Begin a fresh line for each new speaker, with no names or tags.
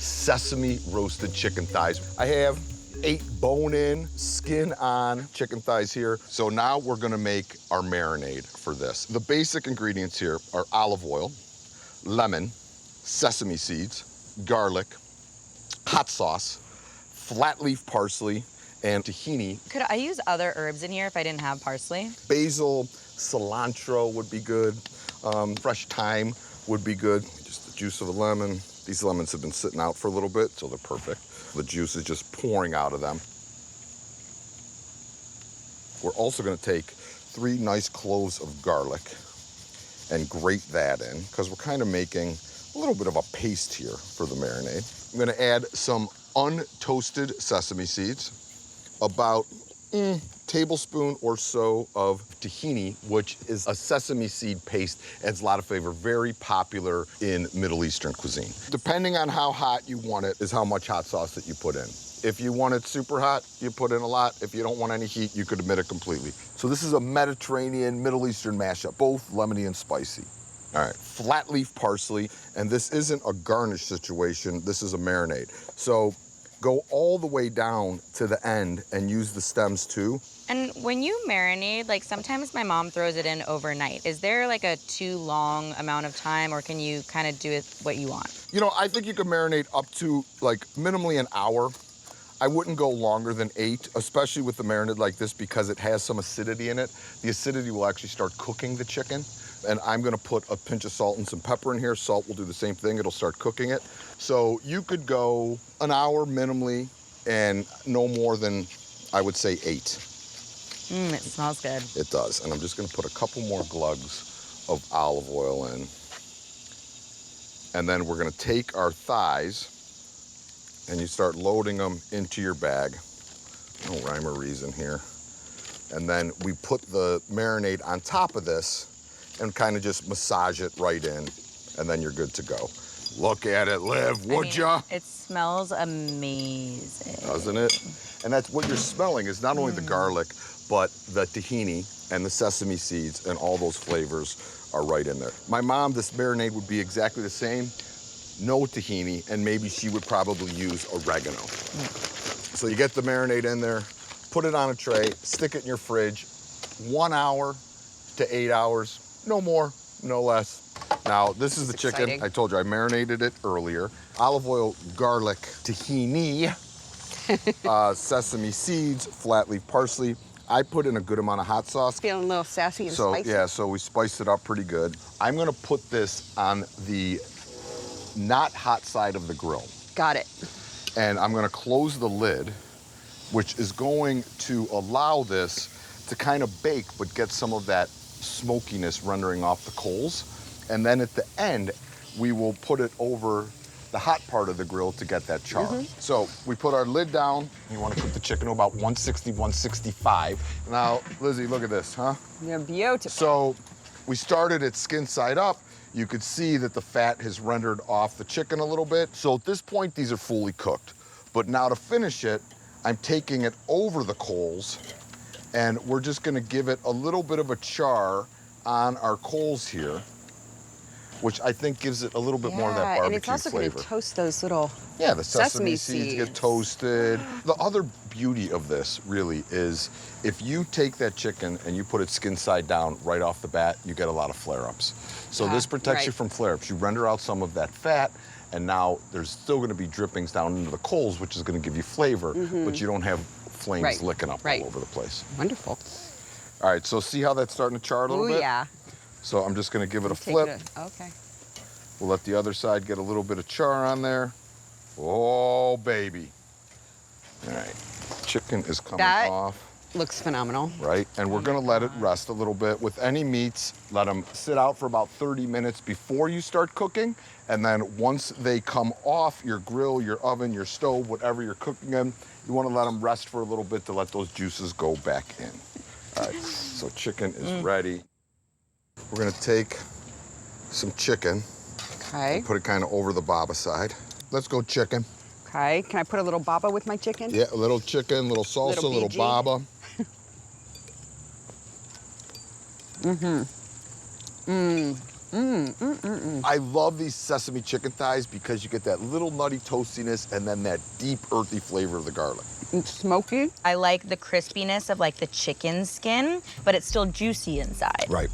sesame roasted chicken thighs. I have 8 bone-in, skin-on chicken thighs here. So now we're gonna make our marinade for this. The basic ingredients here are olive oil, lemon, sesame seeds, garlic, hot sauce, flat leaf parsley, and tahini.
Could I use other herbs in here if I didn't have parsley?
Basil, cilantro would be good. Fresh thyme would be good. Just the juice of a lemon. These lemons have been sitting out for a little bit, so they're perfect. The juice is just pouring out of them. We're also gonna take 3 nice cloves of garlic and grate that in, because we're kind of making a little bit of a paste here for the marinade. I'm gonna add some untoasted sesame seeds, about tablespoon or so of tahini, which is a sesame seed paste, adds a lot of flavor, very popular in Middle Eastern cuisine. Depending on how hot you want it is how much hot sauce that you put in. If you want it super hot, you put in a lot. If you don't want any heat, you could omit it completely. So this is a Mediterranean, Middle Eastern mashup, both lemony and spicy. All right, flat leaf parsley, and this isn't a garnish situation, this is a marinade. So go all the way down to the end and use the stems too.
And when you marinate, like sometimes my mom throws it in overnight. Is there like a too long amount of time, or can you kind of do it what you want?
You know, I think you can marinate up to like minimally an hour. I wouldn't go longer than 8, especially with the marinade like this, because it has some acidity in it. The acidity will actually start cooking the chicken. And I'm gonna put a pinch of salt and some pepper in here. Salt will do the same thing, it'll start cooking it. So you could go an hour minimally and no more than, I would say, 8.
It smells good.
It does, and I'm just gonna put a couple more glugs of olive oil in. And then we're gonna take our thighs and you start loading them into your bag. No rhyme or reason here. And then we put the marinade on top of this and kind of just massage it right in, and then you're good to go. Look at it, Liv, would ya?
It smells amazing.
Doesn't it? And that's what you're smelling is not only the garlic, but the tahini and the sesame seeds, and all those flavors are right in there. My mom, this marinade would be exactly the same, no tahini, and maybe she would probably use oregano. So you get the marinade in there, put it on a tray, stick it in your fridge, 1 hour to 8 hours. No more, no less. Now, this is the chicken.
Exciting.
I told you, I marinated it earlier. Olive oil, garlic, tahini, sesame seeds, flat leaf parsley. I put in a good amount of hot sauce.
Feeling a little sassy and spicy.
Yeah, so we spiced it up pretty good. I'm gonna put this on the not hot side of the grill.
Got it.
And I'm gonna close the lid, which is going to allow this to kind of bake, but get some of that smokiness rendering off the coals. And then at the end, we will put it over the hot part of the grill to get that char. So we put our lid down. You want to cook the chicken to about 160, 165. Now, Lizzie, look at this, huh?
They're beautiful.
So we started it skin side up. You could see that the fat has rendered off the chicken a little bit. So at this point, these are fully cooked. But now to finish it, I'm taking it over the coals, and we're just gonna give it a little bit of a char on our coals here, which I think gives it a little bit more of that barbecue
and it's also
flavor.
going to toast those little
Yeah, the sesame
sesame
seeds get
seeds.
toasted. The other beauty of this really is if you take that chicken and you put it skin side down right off the bat, you get a lot of flare-ups. So this protects you from flare-ups. You render out some of that fat, and now there's still gonna be drippings down into the coals, which is gonna give you flavor, but you don't have flames licking up all over the place.
Wonderful.
All right, so see how that's starting to char a little bit?
Oh, yeah.
So I'm just gonna give it a flip.
Okay.
We'll let the other side get a little bit of char on there. Oh, baby. All right, chicken is coming off.
Looks phenomenal.
Right, and we're gonna let it rest a little bit. With any meats, let them sit out for about 30 minutes before you start cooking. And then once they come off your grill, your oven, your stove, whatever you're cooking in, you wanna let them rest for a little bit to let those juices go back in. All right, so chicken is ready. We're gonna take some chicken.
Okay.
Put it kind of over the baba side. Let's go chicken.
Okay. Can I put a little baba with my chicken?
Yeah, a little chicken, little salsa, little
BG.
baba. I love these sesame chicken thighs because you get that little nutty toastiness and then that deep earthy flavor of the garlic.
It's smoky.
I like the crispiness of like the chicken skin, but it's still juicy inside.
Right.